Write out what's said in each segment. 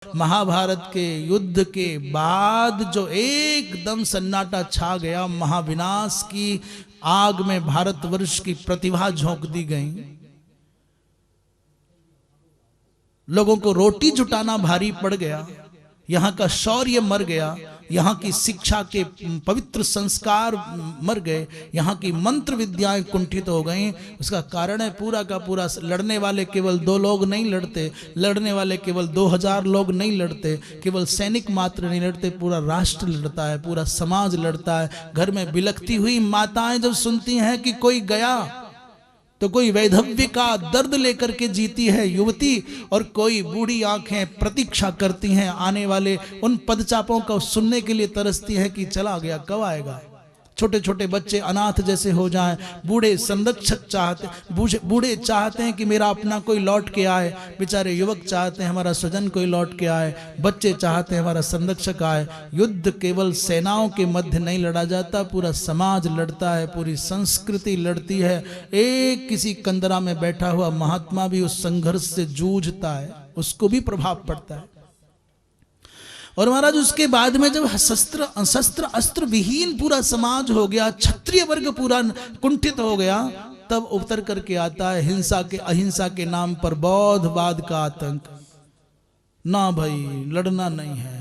महाभारत के युद्ध के बाद जो एकदम सन्नाटा छा गया, महाविनाश की आग में भारतवर्ष की प्रतिभा झोंक दी गई। लोगों को रोटी जुटाना भारी पड़ गया, यहाँ का शौर्य मर गया, यहाँ की शिक्षा के पवित्र संस्कार मर गए, यहाँ की मंत्र विद्याएं कुंठित हो गई। उसका कारण है पूरा का पूरा लड़ने वाले केवल 2 लोग नहीं लड़ते, लड़ने वाले केवल 2000 लोग नहीं लड़ते, केवल सैनिक मात्र नहीं लड़ते, पूरा राष्ट्र लड़ता है, पूरा समाज लड़ता है। घर में बिलखती हुई माताएं जब सुनती हैं कि कोई गया, तो कोई वैधव्य का दर्द लेकर के जीती है युवती, और कोई बूढ़ी आंखें प्रतीक्षा करती हैं आने वाले उन पदचापों को सुनने के लिए तरसती है कि चला गया कब आएगा। छोटे छोटे बच्चे अनाथ जैसे हो जाएं, बूढ़े संरक्षक चाहते, बूढ़े चाहते हैं कि मेरा अपना कोई लौट के आए, बेचारे युवक चाहते हैं हमारा स्वजन कोई लौट के आए, बच्चे चाहते हैं हमारा संरक्षक आए। युद्ध केवल सेनाओं के मध्य नहीं लड़ा जाता, पूरा समाज लड़ता है, पूरी संस्कृति लड़ती है। एक किसी कंदरा में बैठा हुआ महात्मा भी उस संघर्ष से जूझता है, उसको भी प्रभाव पड़ता है। और महाराज उसके बाद में जब शस्त्र अस्त्र विहीन पूरा समाज हो गया, क्षत्रिय वर्ग पूरा कुंठित हो गया, तब उतर करके आता है हिंसा के अहिंसा के नाम पर बौद्धवाद का आतंक। ना भाई लड़ना नहीं है,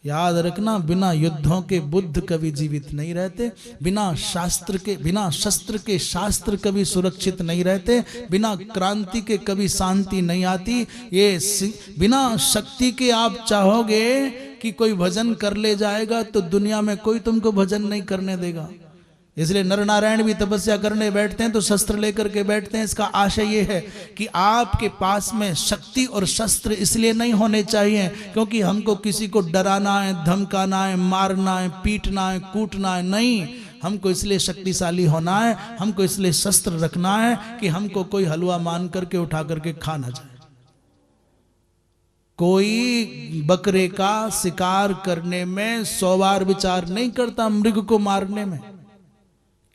याद रखना, बिना युद्धों के बुद्ध कभी जीवित नहीं रहते, बिना शस्त्र के शास्त्र कभी सुरक्षित नहीं रहते, बिना क्रांति के कभी शांति नहीं आती। ये बिना शक्ति के आप चाहोगे कि कोई भजन कर ले जाएगा तो दुनिया में कोई तुमको भजन नहीं करने देगा। इसलिए नर नारायण भी तपस्या करने बैठते हैं तो शस्त्र लेकर के बैठते हैं। इसका आशय ये है कि आपके पास में शक्ति और शस्त्र इसलिए नहीं होने चाहिए क्योंकि हमको किसी को डराना है, धमकाना है, मारना है, पीटना है, कूटना है, नहीं। हमको इसलिए शक्तिशाली होना है, हमको इसलिए शस्त्र रखना है कि हमको कोई हलवा मान करके उठा करके खा ना जाए। कोई बकरे का शिकार करने में 100 बार विचार नहीं करता मृग को मारने में।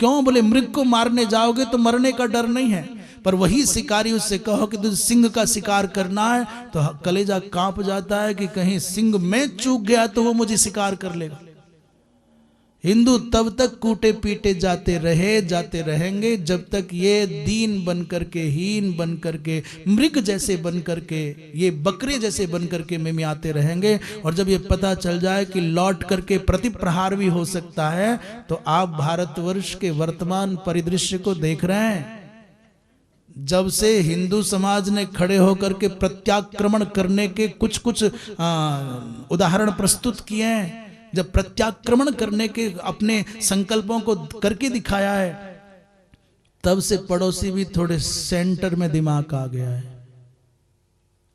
क्यों? बोले मृग को मारने जाओगे तो मरने का डर नहीं है, पर वही शिकारी उससे कहो कि तुझे सिंह का शिकार करना है तो कलेजा कांप जाता है कि कहीं सिंह में चूक गया तो वो मुझे शिकार कर लेगा। हिंदू तब तक कूटे पीटे जाते रहेंगे जब तक ये दीन बन करके, हीन बन करके, मृग जैसे बन करके, ये बकरे जैसे बन करके मिमियाते रहेंगे। और जब ये पता चल जाए कि लौट करके प्रति प्रहार भी हो सकता है, तो आप भारतवर्ष के वर्तमान परिदृश्य को देख रहे हैं। जब से हिंदू समाज ने खड़े होकर के प्रत्याक्रमण करने के कुछ उदाहरण प्रस्तुत किए हैं, जब प्रत्याक्रमण करने के अपने संकल्पों को करके दिखाया है, तब से पड़ोसी भी थोड़े सेंटर में दिमाग आ गया है।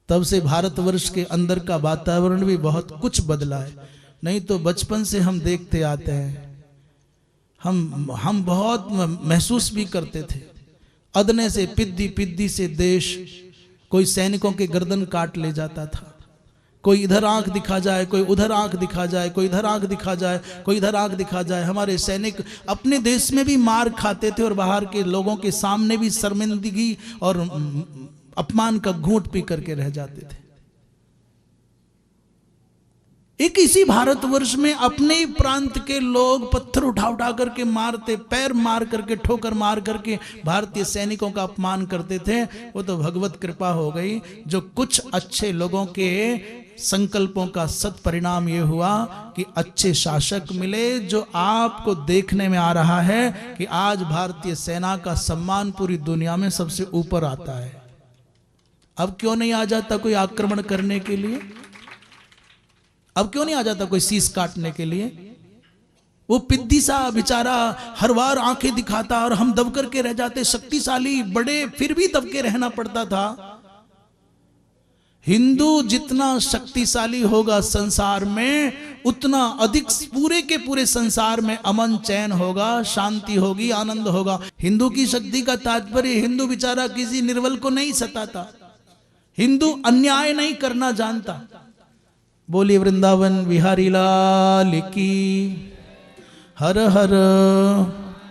तब से भारतवर्ष के अंदर का वातावरण भी बहुत कुछ बदला है। नहीं तो बचपन से हम देखते आते हैं, हम बहुत महसूस भी करते थे। अदने से पिद्दी से देश कोई सैनिकों के गर्दन काट ले जाता था। कोई इधर आंख दिखा जाए, कोई उधर आंख दिखा जाए, कोई इधर आंख दिखा जाए, कोई इधर आंख दिखा जाए। हमारे सैनिक अपने देश में भी मार खाते थे और बाहर के लोगों के सामने भी शर्मिंदगी और अपमान का घूंट पी करके रह जाते थे। एक इसी भारतवर्ष में अपने ही प्रांत के लोग पत्थर उठा करके मारते, पैर मार करके, ठोकर मार करके भारतीय सैनिकों का अपमान करते थे। वो तो भगवत कृपा हो गई, जो कुछ अच्छे लोगों के संकल्पों का सत्परिणाम ये हुआ कि अच्छे शासक मिले। जो आपको देखने में आ रहा है कि आज भारतीय सेना का सम्मान पूरी दुनिया में सबसे ऊपर आता है। अब क्यों नहीं आ जाता कोई आक्रमण करने के लिए? अब क्यों नहीं आ जाता कोई शीश काटने के लिए? वो पिद्दी सा बेचारा हर बार आंखें दिखाता और हम दब करके रह जाते, शक्तिशाली बड़े, फिर भी दब के रहना पड़ता था। हिंदू जितना शक्तिशाली होगा संसार में, उतना अधिक पूरे के पूरे संसार में अमन चैन होगा, शांति होगी, आनंद होगा। हिंदू की शक्ति का तात्पर्य, हिंदू बेचारा किसी निर्बल को नहीं सताता, हिंदू अन्याय नहीं करना जानता। बोलिए वृंदावन बिहारी लाल की। हर हर